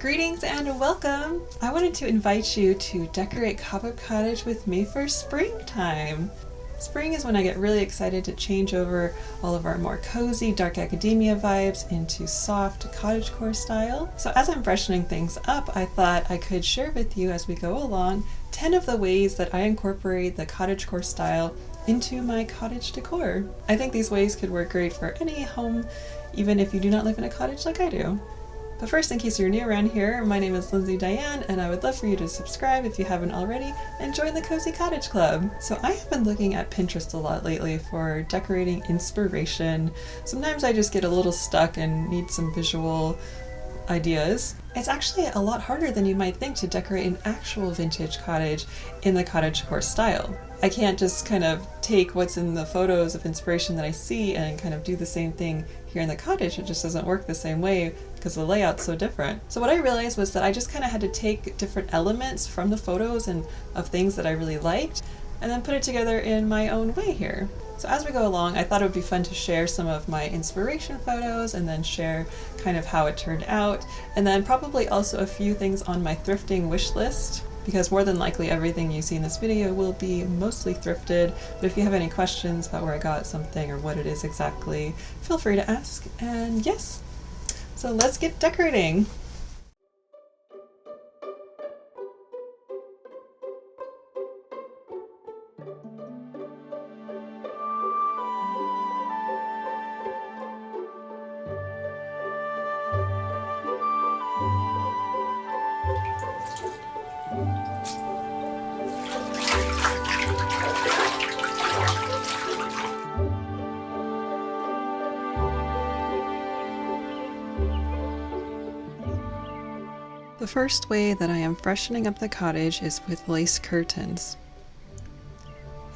Greetings and welcome! I wanted to invite you to decorate Cabo Cottage with me for springtime. Spring is when I get really excited to change over all of our more cozy dark academia vibes into soft cottagecore style. So as I'm freshening things up, I thought I could share with you as we go along 10 of the ways that I incorporate the cottagecore style into my cottage decor. I think these ways could work great for any home, even if you do not live in a cottage like I do. But first, in case you're new around here, my name is Lindsay Diane, and I would love for you to subscribe if you haven't already, and join the Cozy Cottage Club. So I have been looking at Pinterest a lot lately for decorating inspiration. Sometimes I just get a little stuck and need some visual ideas. It's actually a lot harder than you might think to decorate an actual vintage cottage in the cottagecore style. I can't just kind of take what's in the photos of inspiration that I see and kind of do the same thing here in the cottage. It just doesn't work the same way because the layout's so different. So what I realized was that I just kind of had to take different elements from the photos and of things that I really liked and then put it together in my own way here. So as we go along, I thought it would be fun to share some of my inspiration photos and then share kind of how it turned out, and then probably also a few things on my thrifting wish list, because more than likely everything you see in this video will be mostly thrifted. But if you have any questions about where I got something or what it is exactly, feel free to ask. And yes, so let's get decorating. The first way that I am freshening up the cottage is with lace curtains.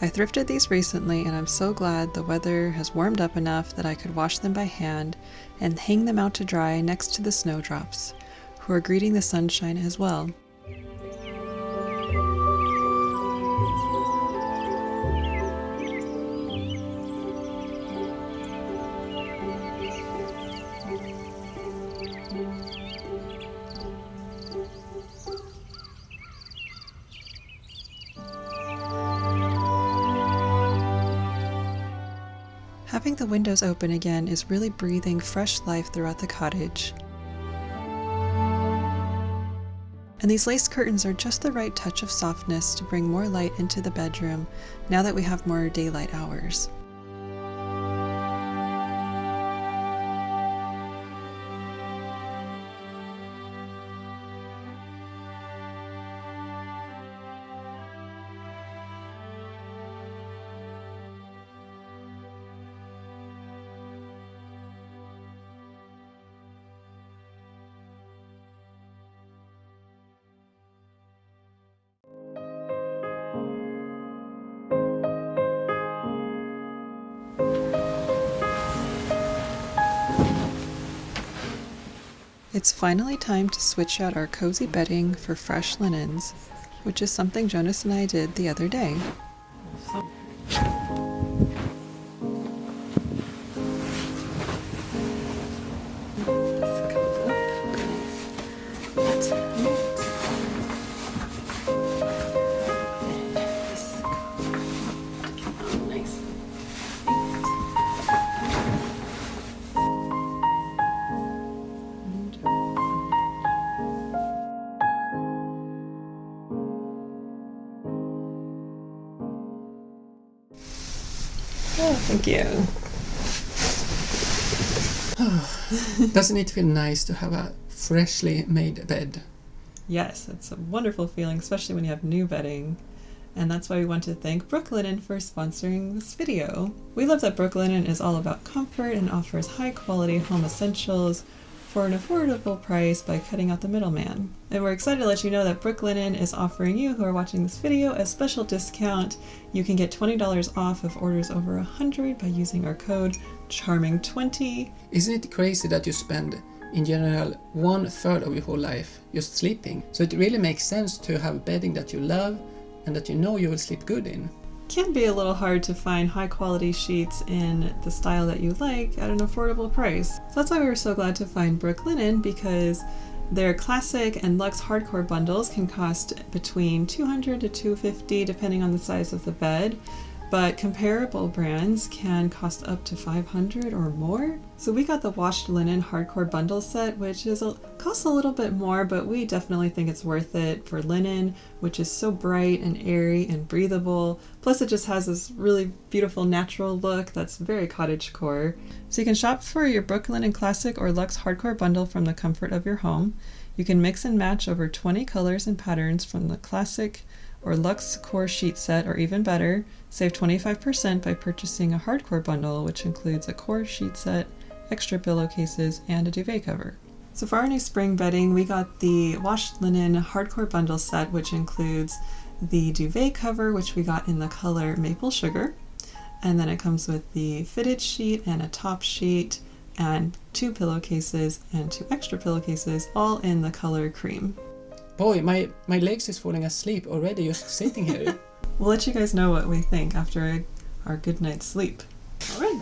I thrifted these recently and I'm so glad the weather has warmed up enough that I could wash them by hand and hang them out to dry next to the snowdrops, who are greeting the sunshine as well. Having the windows open again is really breathing fresh life throughout the cottage. And these lace curtains are just the right touch of softness to bring more light into the bedroom now that we have more daylight hours. It's finally time to switch out our cozy bedding for fresh linens, which is something Jonas and I did the other day. Oh, thank you. Doesn't it feel nice to have a freshly made bed? Yes, it's a wonderful feeling, especially when you have new bedding. And that's why we want to thank Brooklinen for sponsoring this video. We love that Brooklinen is all about comfort and offers high quality home essentials for an affordable price by cutting out the middleman. And we're excited to let you know that Brooklinen is offering you who are watching this video a special discount. You can get $20 off of orders over 100 by using our code CHARMING20. Isn't it crazy that you spend, in general, 1/3 of your whole life just sleeping? So it really makes sense to have bedding that you love and that you know you will sleep good in. can be a little hard to find high quality sheets in the style that you like at an affordable price. So that's why we were so glad to find Brooklinen, because Their classic and luxe hardcore bundles can cost between $200 to $250 depending on the size of the bed, but comparable brands can cost up to $500 or more. So we got the washed linen hardcore bundle set, which costs a little bit more, but we definitely think it's worth it for linen, which is so bright and airy and breathable. Plus it just has this really beautiful natural look that's very cottagecore. So you can shop for your Brooklinen Classic or Luxe hardcore bundle from the comfort of your home. You can mix and match over 20 colors and patterns from the Classic or Luxe core sheet set, or even better, save 25% by purchasing a hardcore bundle, which includes a core sheet set, extra pillowcases, and a duvet cover. So for our new spring bedding, we got the washed linen hardcore bundle set, which includes the duvet cover, which we got in the color Maple Sugar, and then it comes with the fitted sheet and a top sheet and 2 pillowcases and 2 extra pillowcases, all in the color Cream. Boy, my legs is falling asleep already just sitting here. We'll let you guys know what we think after our good night's sleep. All right.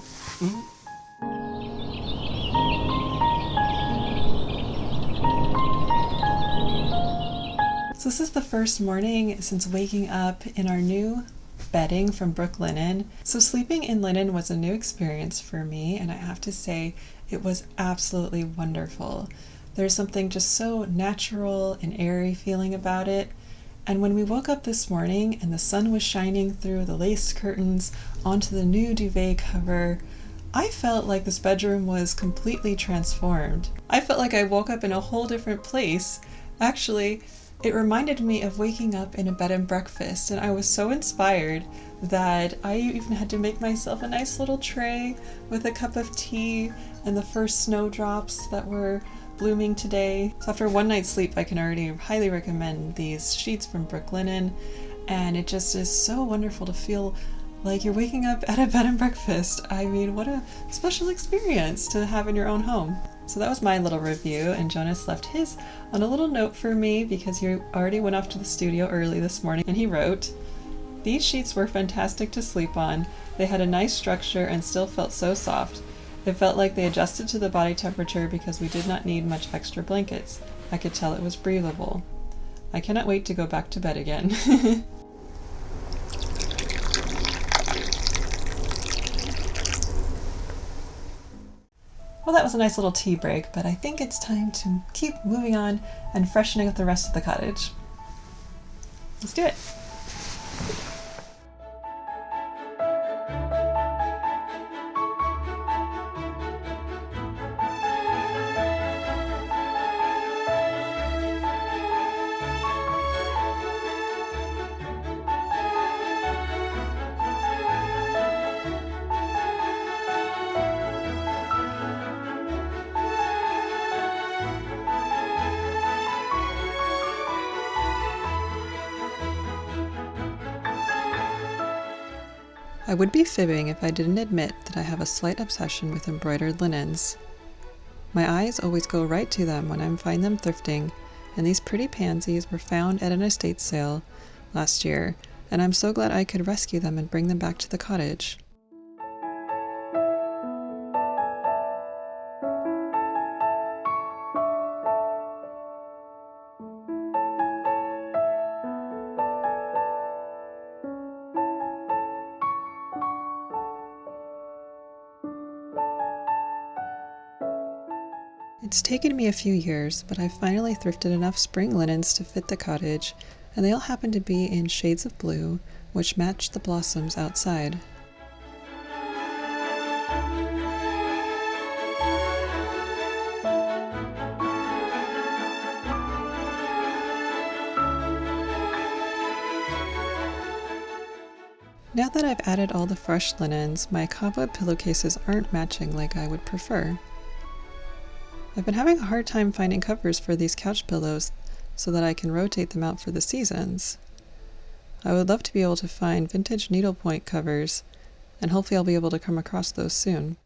So this is the first morning since waking up in our new bedding from Brooklinen. So sleeping in linen was a new experience for me, and I have to say it was absolutely wonderful. There's something just so natural and airy feeling about it. And when we woke up this morning and the sun was shining through the lace curtains onto the new duvet cover, I felt like this bedroom was completely transformed. I felt like I woke up in a whole different place. Actually, it reminded me of waking up in a bed and breakfast, and I was so inspired that I even had to make myself a nice little tray with a cup of tea and the first snowdrops that were blooming today. So after one night's sleep, I can already highly recommend these sheets from Brooklinen, and it just is so wonderful to feel like you're waking up at a bed and breakfast. I mean, what a special experience to have in your own home. So that was my little review, and Jonas left his on a little note for me because he already went off to the studio early this morning, and he wrote, "These sheets were fantastic to sleep on. They had a nice structure and still felt so soft. It felt like they adjusted to the body temperature because we did not need much extra blankets. I could tell it was breathable. I cannot wait to go back to bed again." Well, that was a nice little tea break, but I think it's time to keep moving on and freshening up the rest of the cottage. Let's do it. I would be fibbing if I didn't admit that I have a slight obsession with embroidered linens. My eyes always go right to them when I find them thrifting, and these pretty pansies were found at an estate sale last year, and I'm so glad I could rescue them and bring them back to the cottage. It's taken me a few years, but I've finally thrifted enough spring linens to fit the cottage, and they all happen to be in shades of blue, which match the blossoms outside. Now that I've added all the fresh linens, my cobweb pillowcases aren't matching like I would prefer. I've been having a hard time finding covers for these couch pillows so that I can rotate them out for the seasons. I would love to be able to find vintage needlepoint covers, and hopefully I'll be able to come across those soon.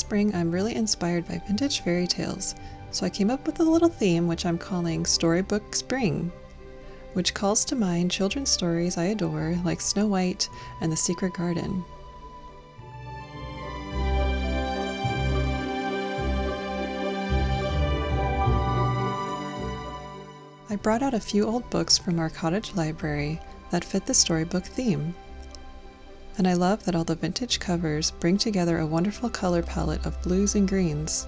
spring I'm really inspired by vintage fairy tales, so I came up with a little theme which I'm calling Storybook Spring, which calls to mind children's stories I adore like Snow White and The Secret Garden. I brought out a few old books from our cottage library that fit the storybook theme. And I love that all the vintage covers bring together a wonderful color palette of blues and greens.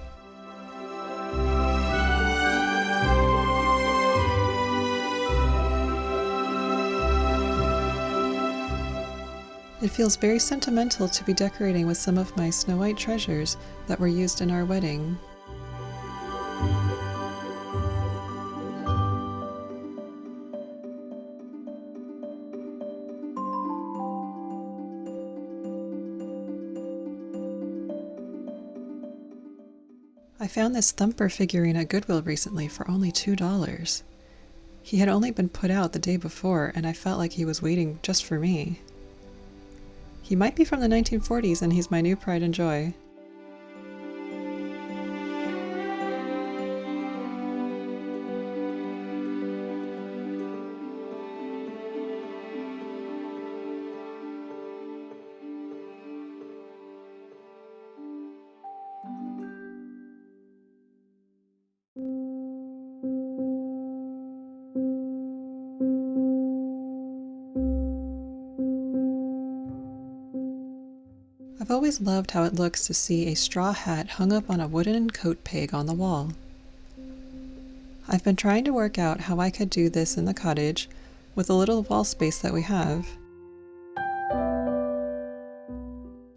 It feels very sentimental to be decorating with some of my Snow White treasures that were used in our wedding. I found this Thumper figurine at Goodwill recently for only $2. He had only been put out the day before, and I felt like he was waiting just for me. He might be from the 1940s, and he's my new pride and joy. I've always loved how it looks to see a straw hat hung up on a wooden coat peg on the wall. I've been trying to work out how I could do this in the cottage with the little wall space that we have.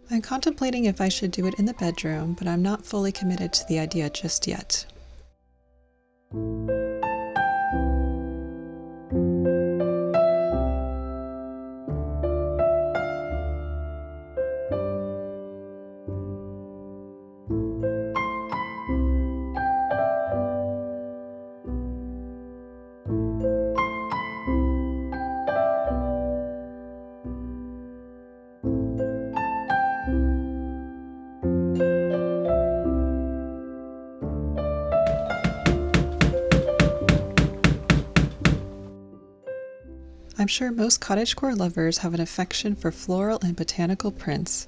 I'm contemplating if I should do it in the bedroom, but I'm not fully committed to the idea just yet. I'm sure most cottagecore lovers have an affection for floral and botanical prints,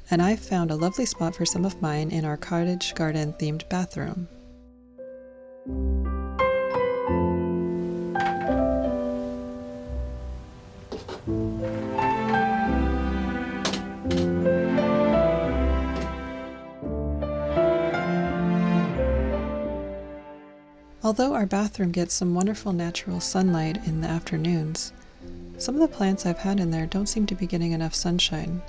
and I've found a lovely spot for some of mine in our cottage garden themed bathroom. Although our bathroom gets some wonderful natural sunlight in the afternoons, some of the plants I've had in there don't seem to be getting enough sunshine,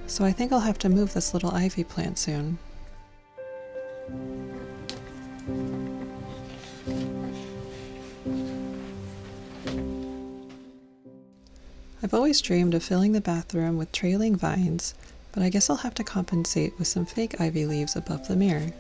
so I think I'll have to move this little ivy plant soon. I've always dreamed of filling the bathroom with trailing vines, but I guess I'll have to compensate with some fake ivy leaves above the mirror.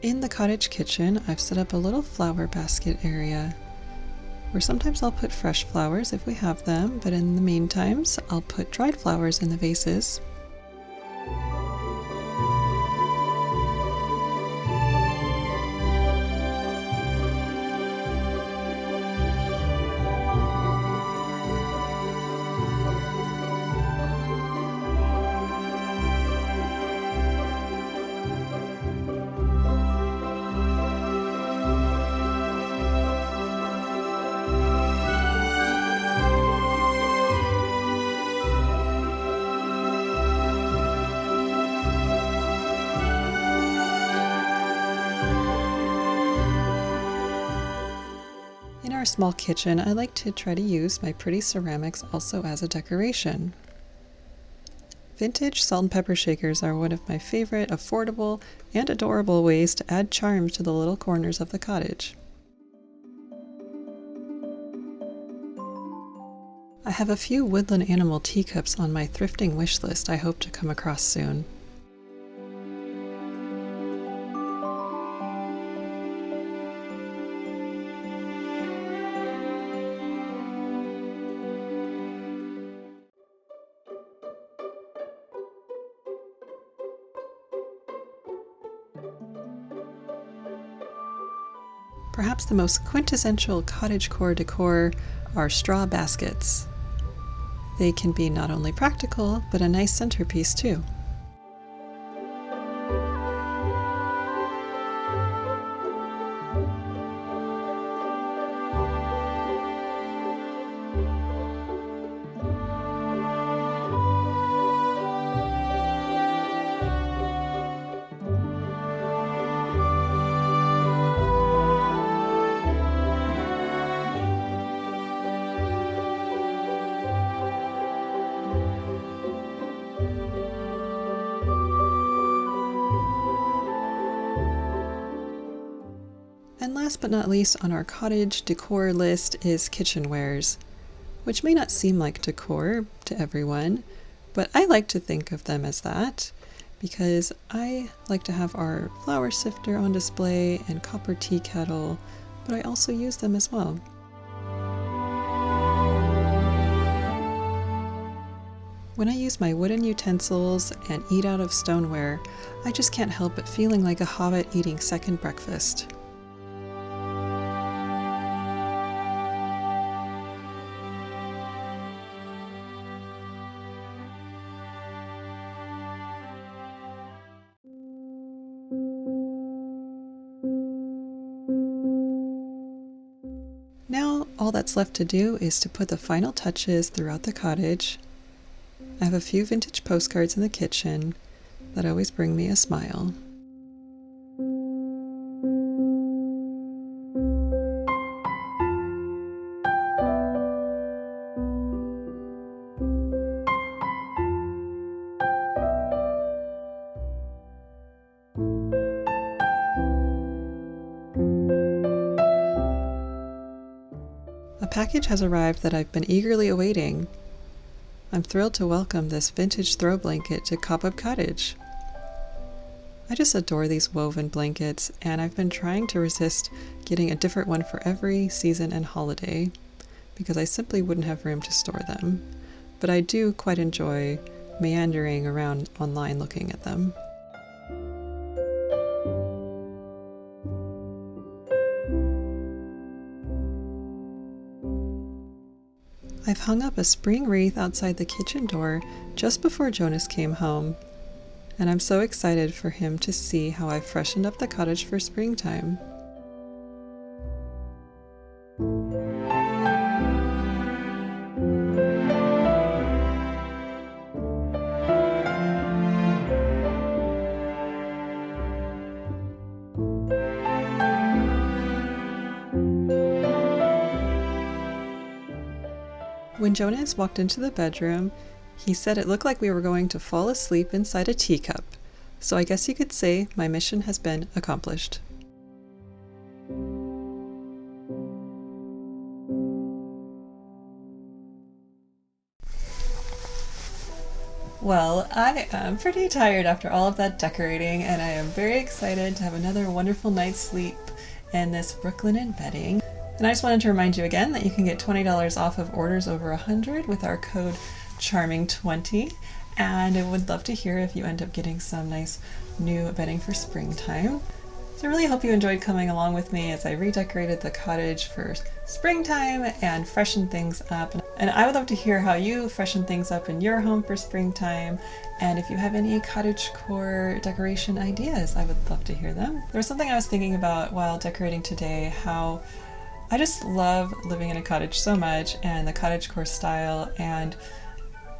In the cottage kitchen, I've set up a little flower basket area where sometimes I'll put fresh flowers if we have them, but in the meantime, I'll put dried flowers in the vases. our small kitchen, I like to try to use my pretty ceramics also as a decoration. Vintage salt and pepper shakers are one of my favorite affordable and adorable ways to add charm to the little corners of the cottage. I have a few woodland animal teacups on my thrifting wish list I hope to come across soon. Perhaps the most quintessential cottagecore decor are straw baskets. They can be not only practical, but a nice centerpiece too. And last but not least on our cottage decor list is kitchenwares, which may not seem like decor to everyone, but I like to think of them as that because I like to have our flour sifter on display and copper tea kettle, but I also use them as well. When I use my wooden utensils and eat out of stoneware, I just can't help but feeling like a hobbit eating second breakfast. Now, all that's left to do is to put the final touches throughout the cottage. I have a few vintage postcards in the kitchen that always bring me a smile. A package has arrived that I've been eagerly awaiting. I'm thrilled to welcome this vintage throw blanket to Cobweb Cottage. I just adore these woven blankets, and I've been trying to resist getting a different one for every season and holiday because I simply wouldn't have room to store them. But I do quite enjoy meandering around online looking at them. I've hung up a spring wreath outside the kitchen door just before Jonas came home, and I'm so excited for him to see how I've freshened up the cottage for springtime. When Jonas walked into the bedroom, he said it looked like we were going to fall asleep inside a teacup, so I guess you could say my mission has been accomplished. Well, I am pretty tired after all of that decorating, and I am very excited to have another wonderful night's sleep in this Brooklinen bedding. And I just wanted to remind you again that you can get $20 off of orders over $100 with our code CHARMING20. And I would love to hear if you end up getting some nice new bedding for springtime. So I really hope you enjoyed coming along with me as I redecorated the cottage for springtime and freshened things up. And I would love to hear how you freshen things up in your home for springtime. And if you have any cottagecore decoration ideas, I would love to hear them. There was something I was thinking about while decorating today, how I just love living in a cottage so much and the cottagecore style, and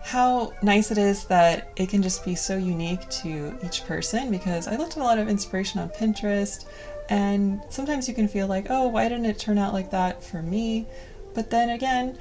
how nice it is that it can just be so unique to each person, because I looked at a lot of inspiration on Pinterest And sometimes you can feel like, oh, why didn't it turn out like that for me? But then again,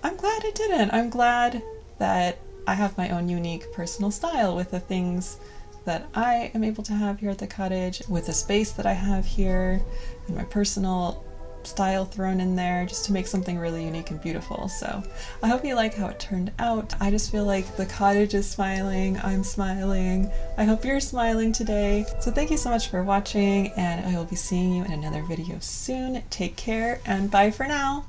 I'm glad it didn't. I'm glad that I have my own unique personal style with the things that I am able to have here at the cottage, with the space that I have here, and my personal style thrown in there just to make something really unique and beautiful. So I hope you like how it turned out. I just feel like the cottage is smiling, I'm smiling. I hope you're smiling today. So thank you so much for watching, and I will be seeing you in another video soon. Take care and bye for now.